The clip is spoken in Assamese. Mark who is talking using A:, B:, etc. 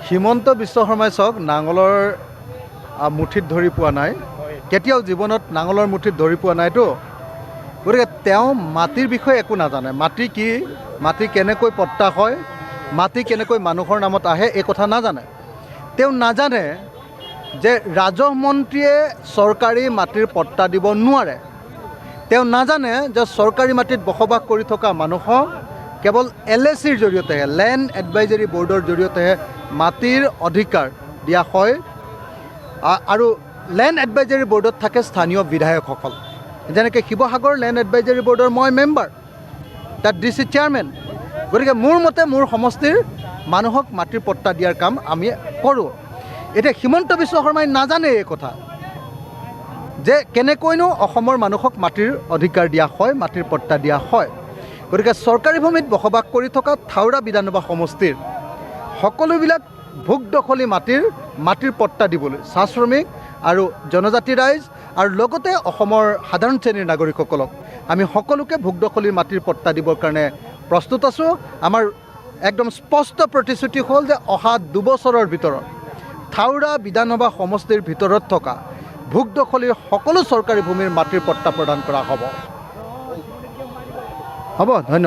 A: হিমন্ত বিশ্ব শৰ্মাই চাওক নাঙলৰ মুঠিত ধৰি পোৱা নাই, কেতিয়াও জীৱনত নাঙলৰ মুঠিত ধৰি পোৱা নাইতো। গতিকে তেওঁ মাটিৰ বিষয়ে একো নাজানে। মাটি কি, মাটি কেনেকৈ পট্টা হয়, মাটি কেনেকৈ মানুহৰ নামত আহে, এই কথা নাজানে। তেওঁ নাজানে যে ৰাজহ মন্ত্ৰীয়ে চৰকাৰী মাটিৰ পট্টা দিব নোৱাৰে। তেওঁ নাজানে যে চৰকাৰী মাটিত বসবাস কৰি থকা মানুহক কেৱল LACৰ জৰিয়তেহে, লেণ্ড এডভাইজৰী বৰ্ডৰ জৰিয়তেহে মাটিৰ অধিকাৰ দিয়া হয়। আৰু লেণ্ড এডভাইজৰী বৰ্ডত থাকে স্থানীয় বিধায়কসকল। যেনেকৈ শিৱসাগৰ লেণ্ড এডভাইজৰী বৰ্ডৰ মই মেম্বাৰ, তাত DC চেয়াৰমেন। গতিকে মোৰ মতে মোৰ সমষ্টিৰ মানুহক মাটিৰ পট্টা দিয়াৰ কাম আমি কৰোঁ। এতিয়া হিমন্ত বিশ্ব শৰ্মাই নাজানে এই কথা যে কেনেকৈনো অসমৰ মানুহক মাটিৰ অধিকাৰ দিয়া হয়, মাটিৰ পট্টা দিয়া হয়। গতিকে চৰকাৰী ভূমিত বসবাস কৰি থকা থাওৰা বিধানসভা সমষ্টিৰ সকলোবিলাক ভোগ দখলী মাটিৰ পট্টা দিবলৈ চাহ শ্ৰমিক আৰু জনজাতি ৰাইজ আৰু লগতে অসমৰ সাধাৰণ শ্ৰেণীৰ নাগৰিকসকলক আমি সকলোকে ভোগ দখলীৰ মাটিৰ পট্টা দিবৰ কাৰণে প্ৰস্তুত আছোঁ। আমাৰ একদম স্পষ্ট প্ৰতিশ্ৰুতি হ'ল যে অহা 2 বছৰৰ ভিতৰত থাওৰা বিধানসভা সমষ্টিৰ ভিতৰত থকা ভোগ দখলীৰ সকলো চৰকাৰী ভূমিৰ মাটিৰ পট্টা প্ৰদান কৰা হ'ব। ধন্যবাদ।